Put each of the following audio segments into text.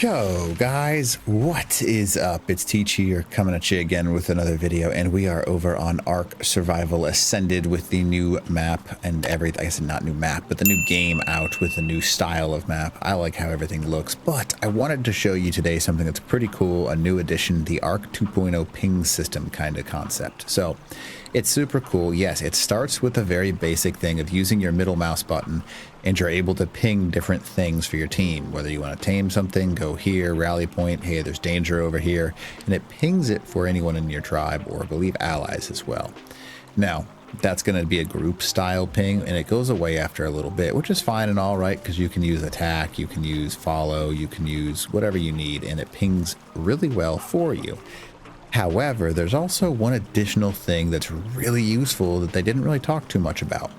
Yo guys, what is up? It's Teach here, coming at you again with another video, and we are over on Ark Survival Ascended with the new map and everything. I guess not new map, but the new game out with the new style of map. I like how everything looks, but I wanted to show you today something that's pretty cool, a new addition, the Ark 2.0 ping system kind of concept. So it's super cool. Yes, it starts with a very basic thing of using your middle mouse button, and you're able to ping different things for your team. Whether you want to tame something, go here, rally point, hey, there's danger over here, and it pings it for anyone in your tribe, or I believe allies as well. Now, that's going to be a group style ping, and it goes away after a little bit, which is fine and all right, because you can use attack, you can use follow, you can use whatever you need, and it pings really well for you. However, there's also one additional thing that's really useful that they didn't really talk too much about.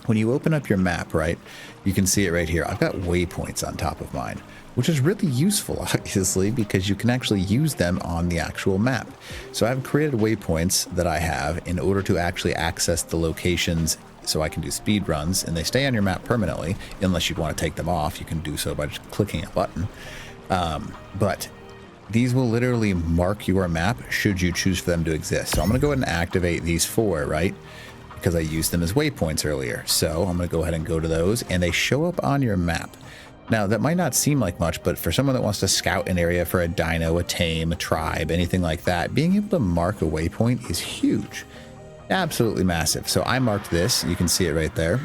When you open up your map, right, you can see it right here. I've got waypoints on top of mine, which is really useful, obviously, because you can actually use them on the actual map. So I've created waypoints that I have in order to actually access the locations so I can do speed runs, and they stay on your map permanently. Unless you want to take them off, you can do so by just clicking a button. But these will literally mark your map should you choose for them to exist. So I'm going to go ahead and activate these four, right? Because I used them as waypoints earlier. So I'm going to go ahead and go to those, and they show up on your map. Now, that might not seem like much, but for someone that wants to scout an area for a dino, a tame, a tribe, anything like that, being able to mark a waypoint is huge. Absolutely massive. So I marked this. You can see it right there.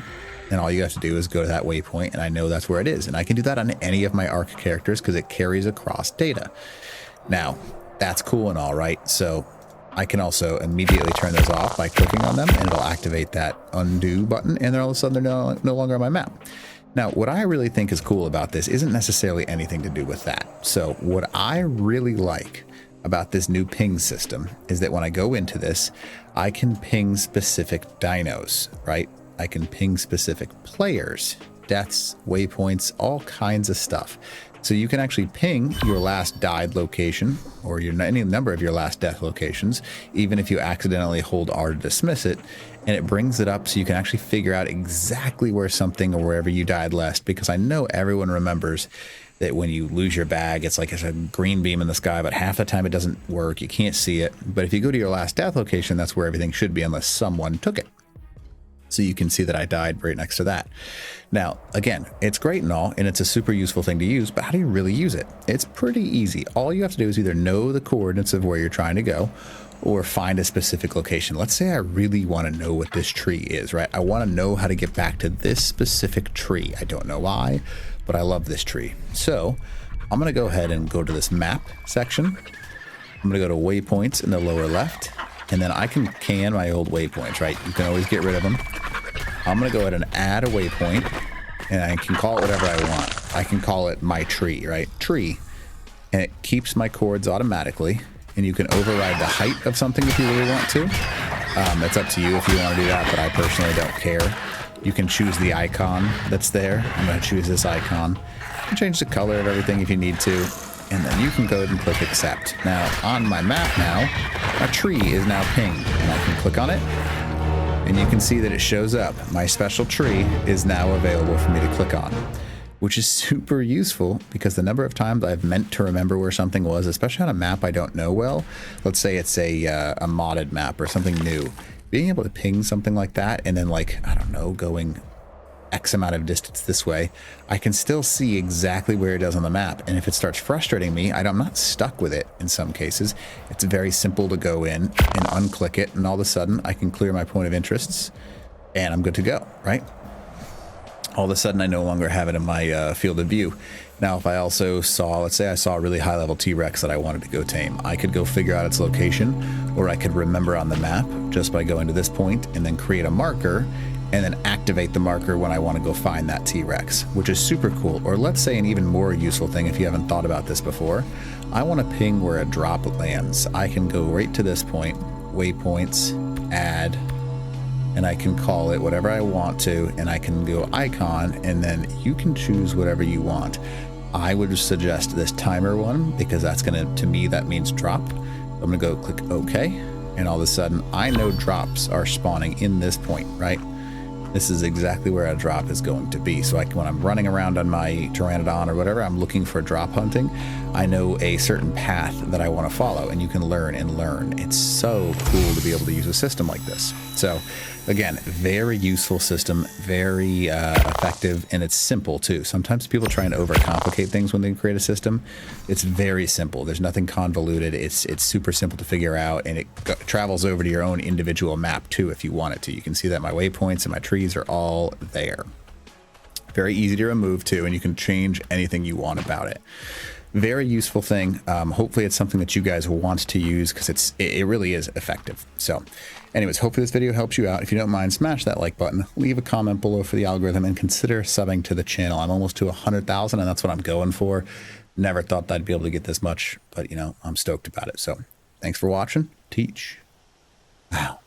And all you have to do is go to that waypoint, and I know that's where it is. And I can do that on any of my Ark characters because it carries across data. Now, that's cool and all, right? So I can also immediately turn those off by clicking on them, and it'll activate that undo button, and then all of a sudden they're no longer on my map. Now, what I really think is cool about this isn't necessarily anything to do with that. So what I really like about this new ping system is that when I go into this, I can ping specific dinos, right? I can ping specific players, deaths, waypoints, all kinds of stuff. So you can actually ping your last died location, or any number of your last death locations, even if you accidentally hold R to dismiss it, and it brings it up so you can actually figure out exactly where something or wherever you died last, because I know everyone remembers that when you lose your bag, it's like it's a green beam in the sky, but half the time it doesn't work, you can't see it. But if you go to your last death location, that's where everything should be unless someone took it. So you can see that I died right next to that. Now, again, it's great and all, and it's a super useful thing to use, but how do you really use it? It's pretty easy. All you have to do is either know the coordinates of where you're trying to go, or find a specific location. Let's say I really want to know what this tree is, right? I want to know how to get back to this specific tree. I don't know why, but I love this tree. So I'm going to go ahead and go to this map section. I'm going to go to waypoints in the lower left. And then I can can my old waypoints, right? You can always get rid of them. I'm going to go ahead and add a waypoint, and I can call it whatever I want. I can call it my tree, right? Tree. And it keeps my chords automatically. And you can override the height of something if you really want to. It's up to you if you want to do that, but I personally don't care. You can choose the icon that's there. I'm going to choose this icon. You can change the color of everything if you need to. And then you can go ahead and click accept. Now on my map now, a tree is now pinged, and I can click on it, and you can see that it shows up. My special tree is now available for me to click on, which is super useful because the number of times I've meant to remember where something was, especially on a map I don't know well. Let's say it's a modded map or something new. Being able to ping something like that, and then, like, I don't know, going X amount of distance this way, I can still see exactly where it is on the map. And if it starts frustrating me, I'm not stuck with it in some cases. It's very simple to go in and unclick it, and all of a sudden I can clear my point of interests and I'm good to go, right? All of a sudden I no longer have it in my field of view. Now, if I also saw, let's say I saw a really high level T-Rex that I wanted to go tame, I could go figure out its location, or I could remember on the map just by going to this point and then create a marker, and then activate the marker when I want to go find that T-Rex, which is super cool. Or let's say an even more useful thing, if you haven't thought about this before, I want to ping where a drop lands. I can go right to this point, waypoints, add, and I can call it whatever I want to, and I can go icon, and then you can choose whatever you want. I would suggest this timer one, because that's to me, that means drop. I'm gonna go click OK, and all of a sudden I know drops are spawning in this point, right? this is exactly where a drop is going to be. So when I'm running around on my Pteranodon or whatever, I'm looking for drop hunting, I know a certain path that I want to follow, and you can learn and learn. It's so cool to be able to use a system like this. So again, very useful system, very effective, and it's simple too. Sometimes people try and overcomplicate things when they create a system. It's very simple. There's nothing convoluted. It's super simple to figure out, and it travels over to your own individual map too if you want it to. You can see that my waypoints and my trees are all there. Very easy to remove too, and you can change anything you want about it. Very useful thing. Hopefully it's something that you guys want to use, because it really is effective. So anyways, hopefully this video helps you out. If you don't mind, smash that like button, leave a comment below for the algorithm, and consider subbing to the channel. I'm almost to 100,000, and that's what I'm going for. Never thought that I'd be able to get this much, but you know, I'm stoked about it. So thanks for watching. Teach. Wow.